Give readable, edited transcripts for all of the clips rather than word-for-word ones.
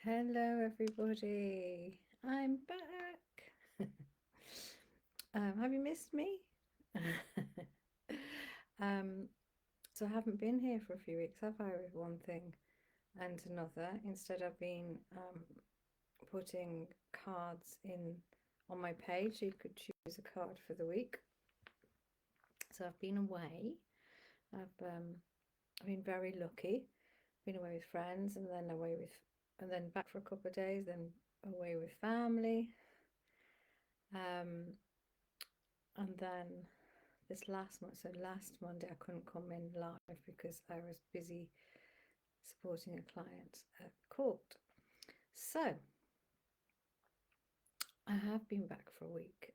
Hello, everybody. I'm back. Have you missed me? um, so I haven't been here for a few weeks, have I? With one thing and another. Instead, I've been putting cards in on my page. So you could choose a card for the week. So I've been away. I've been very lucky. Been away with friends, and then back for a couple of days, then away with family. Um, and then this last month, so last Monday, I couldn't come in live because I was busy supporting a client at court. So I have been back for a week.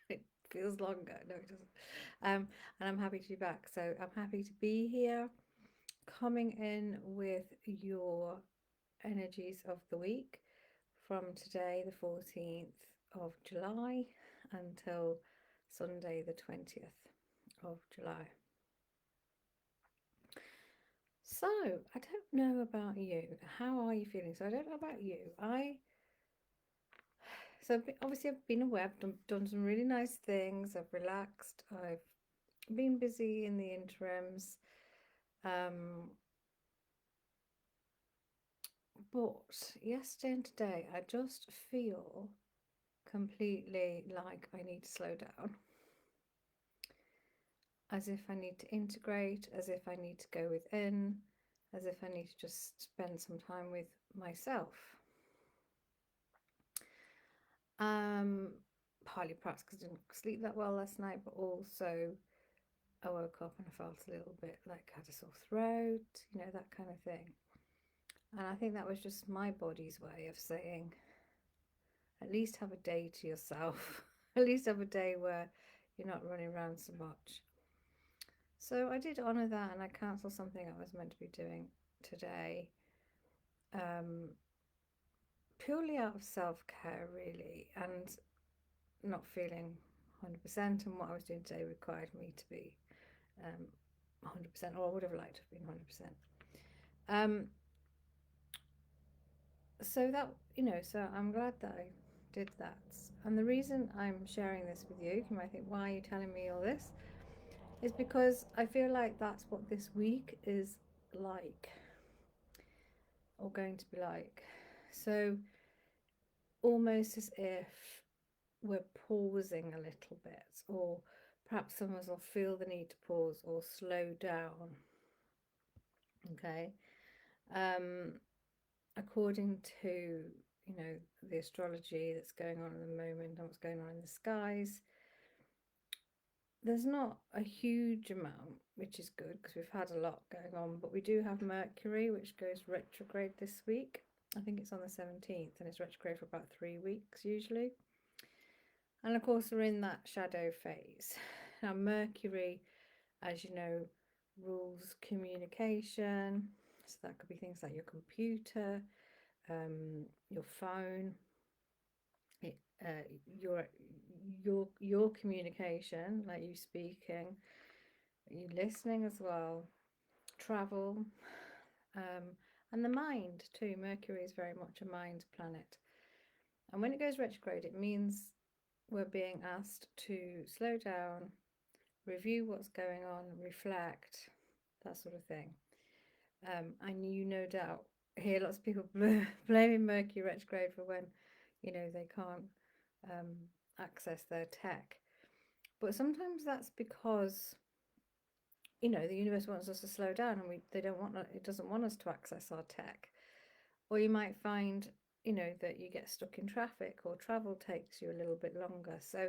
It feels longer. No, it doesn't. And I'm happy to be back. So I'm happy to be here, coming in with your energies of the week from today, the 14th of July, until Sunday, the 20th of July. So, I don't know about you. How are you feeling? So, I don't know about you. Obviously I've been away. I've done some really nice things. I've relaxed. I've been busy in the interims. Um, but yesterday and today, I just feel completely like I need to slow down, as if I need to integrate, as if I need to go within, as if I need to just spend some time with myself. Partly perhaps because I didn't sleep that well last night, but also I woke up and I felt a little bit like I had a sore throat, that kind of thing. And I think that was just my body's way of saying, at least have a day to yourself, at least have a day where you're not running around so much. So I did honour that and I cancelled something I was meant to be doing today, purely out of self care, really, and not feeling 100%. And what I was doing today required me to be 100%, or I would have liked to have been 100%. So that, so I'm glad that I did that. And the reason I'm sharing this with you might think, why are you telling me all this? Is because I feel like that's what this week is like, or going to be like. So almost as if we're pausing a little bit, or perhaps some of us will feel the need to pause or slow down. Okay. Um, According to, the astrology that's going on at the moment and what's going on in the skies, there's not a huge amount, which is good because we've had a lot going on, but we do have Mercury, which goes retrograde this week. I think it's on the 17th and it's retrograde for about 3 weeks usually. And of course, we're in that shadow phase. Now, Mercury, as you know, rules communication. So that could be things like your computer, your phone, it, your communication, like you speaking, you listening as well, travel, and the mind too. Mercury is very much a mind planet, and when it goes retrograde, it means we're being asked to slow down, review what's going on, reflect, that sort of thing. And you no doubt hear lots of people blaming Mercury retrograde for when, they can't um, access their tech. But sometimes that's because, the universe wants us to slow down, and it doesn't want us to access our tech. Or you might find, that you get stuck in traffic or travel takes you a little bit longer. So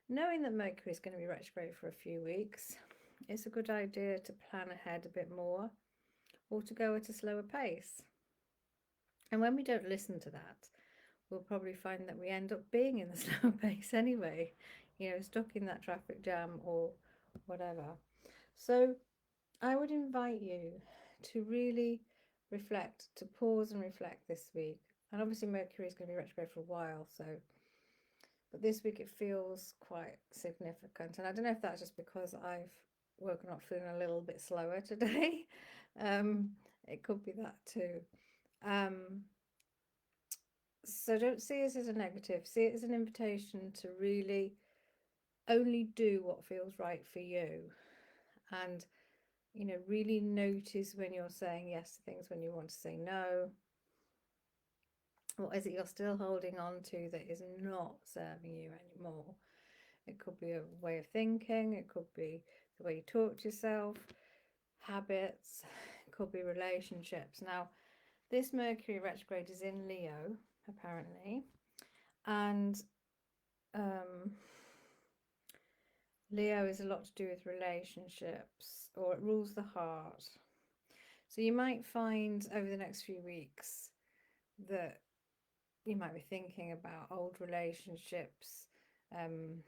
knowing that Mercury is going to be retrograde for a few weeks, it's a good idea to plan ahead a bit more, or to go at a slower pace. And when we don't listen to that, we'll probably find that we end up being in the slow pace anyway, stuck in that traffic jam or whatever. So I would invite you to really reflect, to pause and reflect this week. And obviously Mercury is going to be retrograde for a while, but this week it feels quite significant. And I don't know if that's just because I've woken up feeling a little bit slower today. It could be that too. Um, So don't see it as a negative, see it as an invitation to really only do what feels right for you. And, really notice when you're saying yes to things, when you want to say no. What is it you're still holding on to that is not serving you anymore? It could be a way of thinking, it could be the way you talk to yourself, habits, it could be relationships. Now, this Mercury retrograde is in Leo, apparently, and Leo is a lot to do with relationships, or it rules the heart. So you might find over the next few weeks that you might be thinking about old relationships. You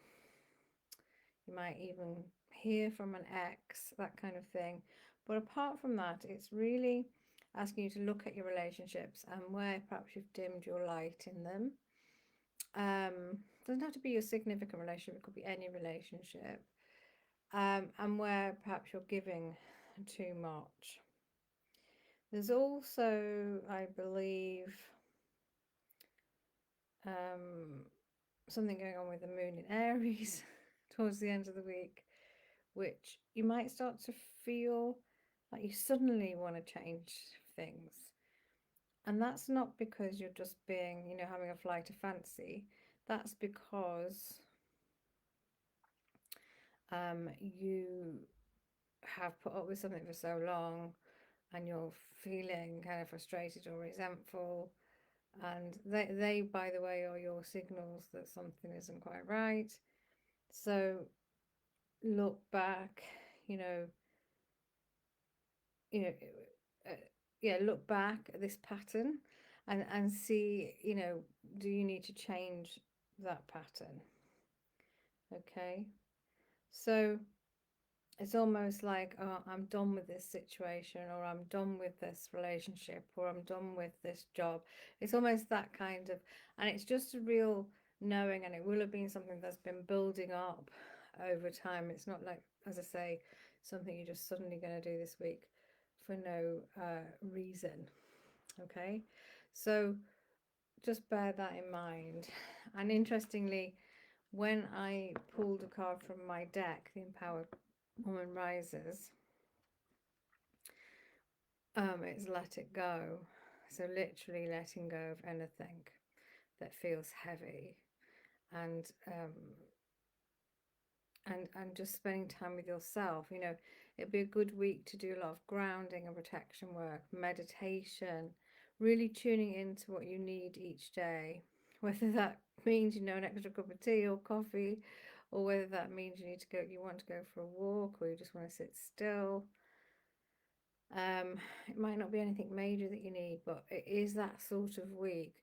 might even hear from an ex, that kind of thing. But apart from that, it's really asking you to look at your relationships and where perhaps you've dimmed your light in them. Doesn't have to be your significant relationship, it could be any relationship. And where perhaps you're giving too much. There's also, I believe, something going on with the moon in Aries towards the end of the week, which you might start to feel like you suddenly want to change things. And that's not because you're just being, having a flight of fancy. That's because you have put up with something for so long and you're feeling kind of frustrated or resentful. And they, by the way, are your signals that something isn't quite right. So look back, you know, you know, look back at this pattern and see, do you need to change that pattern? Okay, so it's almost like, oh, I'm done with this situation, or I'm done with this relationship, or I'm done with this job. It's almost that kind of, and it's just a real knowing, and it will have been something that's been building up over time. It's not like, as I say, something you're just suddenly going to do this week for no reason. Okay, so just bear that in mind. And interestingly, when I pulled a card from my deck, the Empowered Woman Rises, it's let it go. So literally letting go of anything that feels heavy, and and just spending time with yourself. It'd be a good week to do a lot of grounding and protection work, meditation, really tuning into what you need each day, whether that means an extra cup of tea or coffee, or whether that means you want to go for a walk, or you just want to sit still. It might not be anything major that you need, but it is that sort of week.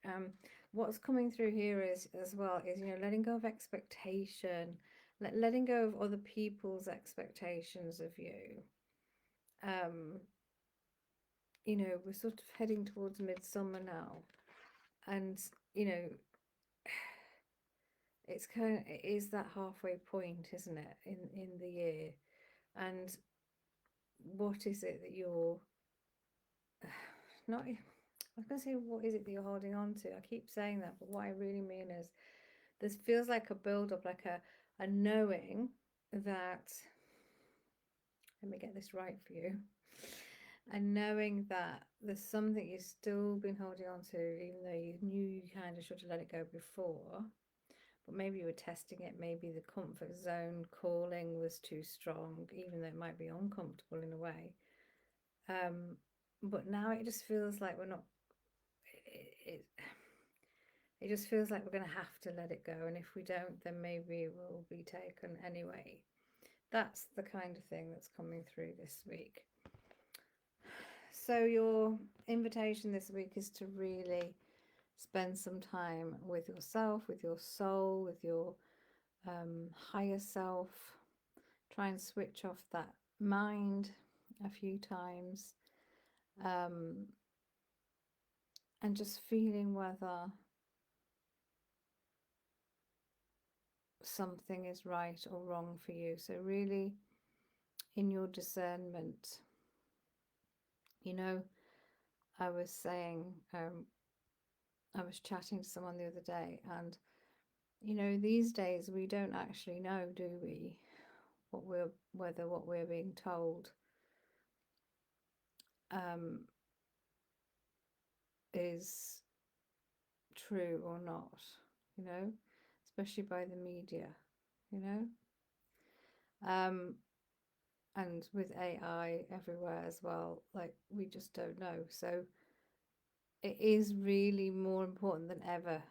What's coming through here is, as well, is letting go of expectation, letting go of other people's expectations of you. We're sort of heading towards midsummer now, and it is that halfway point, isn't it, in the year? And what is it that you're not, I was going to say, what is it that you're holding on to? I keep saying that, but what I really mean is this feels like a build up, like a knowing that, let me get this right for you, and knowing that there's something you've still been holding on to, even though you knew you kind of should have let it go before. But maybe you were testing it, maybe the comfort zone calling was too strong, even though it might be uncomfortable in a way. But now it just feels like we're not, it just feels like we're going to have to let it go. And if we don't, then maybe it will be taken anyway. That's the kind of thing that's coming through this week. So your invitation this week is to really spend some time with yourself, with your soul, with your higher self. Try and switch off that mind a few times, and just feeling whether something is right or wrong for you. So really in your discernment. I was saying, I was chatting to someone the other day, and you know, these days we don't actually know, do we, whether what we're being told is true or not, you know, especially by the media, you know. And with AI everywhere as well, like we just don't know. So it is really more important than ever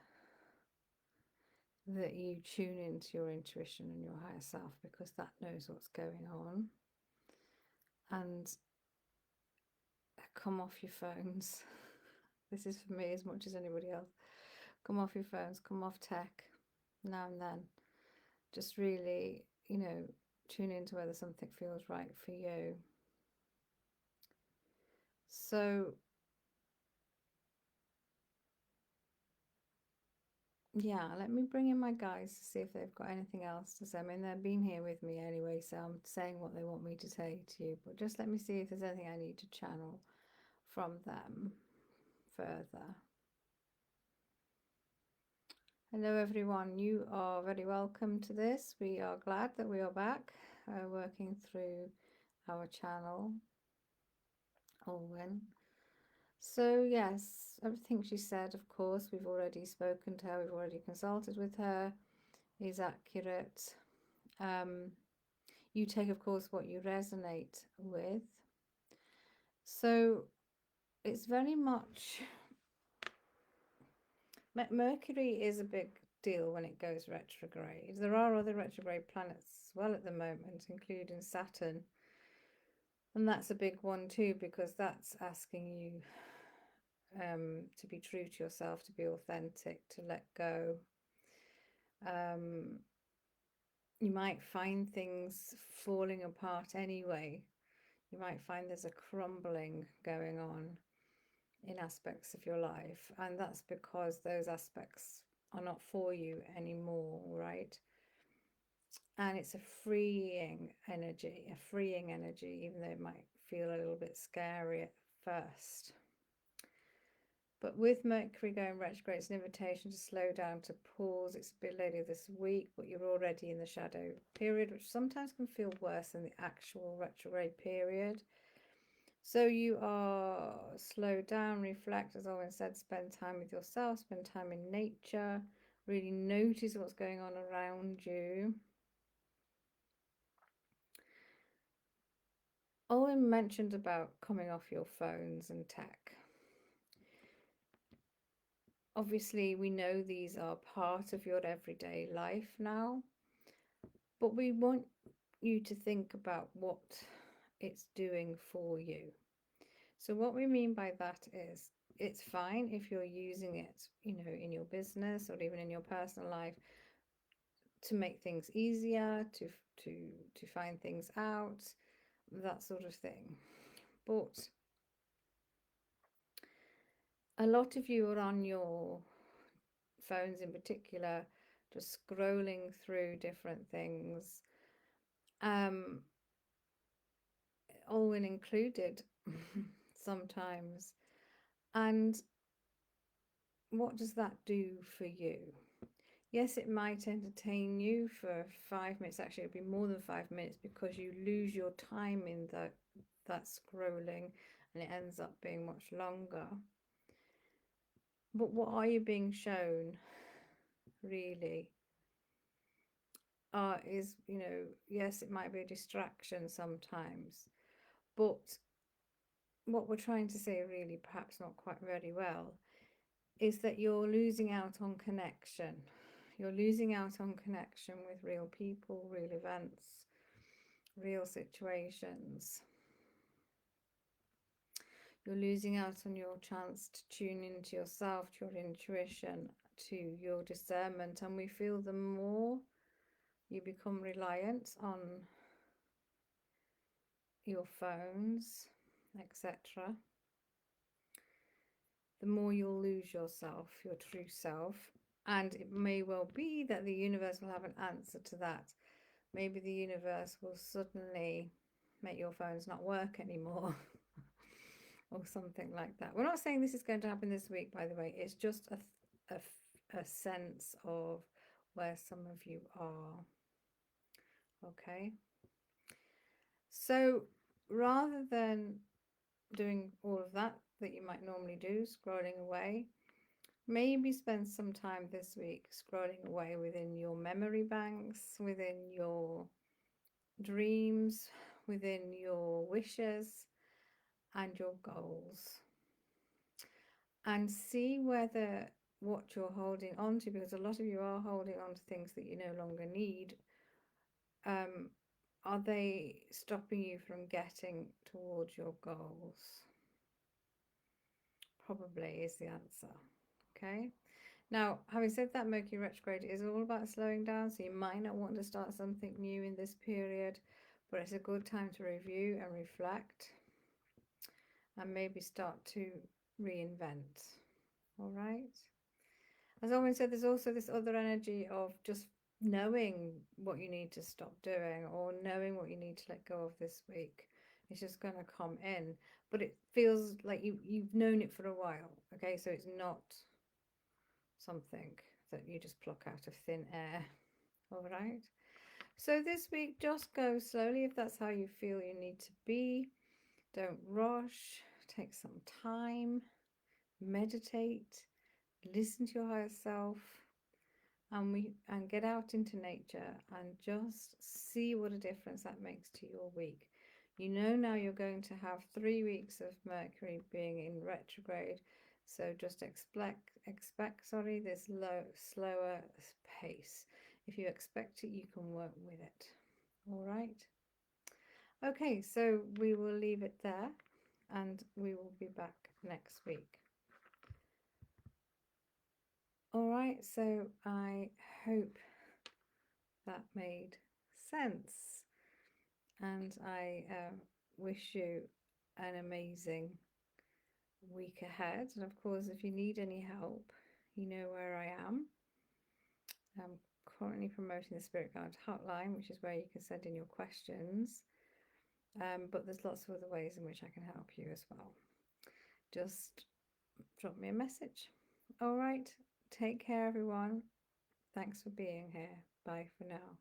that you tune into your intuition and your higher self, because that knows what's going on. And come off your phones. This is for me as much as anybody else. Come off your phones, come off tech now and then. Just really, you know, tune into whether something feels right for you. So yeah, let me bring in my guys to see if they've got anything else to say. I mean, they've been here with me anyway, so I'm saying what they want me to say to you. But just let me see if there's anything I need to channel from them further. Hello everyone, you are very welcome to this. We are glad that we are back working through our channel. Alwyn. So yes, everything she said, of course, we've already spoken to her, we've already consulted with her, is accurate. You take, of course, what you resonate with. So it's very much, Mercury is a big deal when it goes retrograde. There are other retrograde planets as well at the moment, including Saturn. And that's a big one too, because that's asking you to be true to yourself, to be authentic, to let go. You might find things falling apart anyway. You might find there's a crumbling going on in aspects of your life, and that's because those aspects are not for you anymore, right? And it's a freeing energy, even though it might feel a little bit scary at first. But with Mercury going retrograde, it's an invitation to slow down, to pause. It's a bit later this week, but you're already in the shadow period, which sometimes can feel worse than the actual retrograde period. So you are slow down, reflect, as Owen said, spend time with yourself, spend time in nature, really notice what's going on around you. Owen mentioned about coming off your phones and tech. Obviously, we know these are part of your everyday life now, but we want you to think about what it's doing for you. So what we mean by that is, it's fine if you're using it, you know, in your business or even in your personal life to make things easier, to find things out, that sort of thing. But a lot of you are on your phones in particular, just scrolling through different things, Alwyn included sometimes. And what does that do for you? Yes, it might entertain you for 5 minutes. Actually, it'll be more than 5 minutes, because you lose your time in that scrolling, and it ends up being much longer. But what are you being shown, really? Is, you know, yes, it might be a distraction sometimes, but what we're trying to say, really, perhaps not quite very well, is that you're losing out on connection. You're losing out on connection with real people, real events, real situations. You're losing out on your chance to tune into yourself, to your intuition, to your discernment. And we feel the more you become reliant on your phones, etc., the more you'll lose yourself, your true self. And it may well be that the universe will have an answer to that. Maybe the universe will suddenly make your phones not work anymore. or something like that. We're not saying this is going to happen this week, by the way. It's just a sense of where some of you are. Okay. So rather than doing all of that you might normally do, scrolling away, maybe spend some time this week scrolling away within your memory banks, within your dreams, within your wishes and your goals, and see whether what you're holding on to, because a lot of you are holding on to things that you no longer need, are they stopping you from getting towards your goals? Probably is the answer. Okay. Now, having said that, Mercury retrograde is all about slowing down, so you might not want to start something new in this period, but it's a good time to review and reflect and maybe start to reinvent. All right. As Owen said, there's also this other energy of just knowing what you need to stop doing, or knowing what you need to let go of this week. It's just going to come in, but it feels like you've known it for a while. Okay, so it's not something that you just pluck out of thin air. All right. So this week, just go slowly if that's how you feel you need to be. Don't rush. Take some time. Meditate. Listen to your higher self. And get out into nature and just see what a difference that makes to your week. You know now you're going to have 3 weeks of Mercury being in retrograde, so just expect this slower pace. If you expect it, you can work with it. All right. Okay, so we will leave it there, and we will be back next week. All right, so I hope that made sense, and I wish you an amazing week ahead. And of course, if you need any help, you know where I am. I'm currently promoting the Spirit Guide Hotline, which is where you can send in your questions, but there's lots of other ways in which I can help you as well. Just drop me a message. All right, take care everyone. Thanks for being here. Bye for now.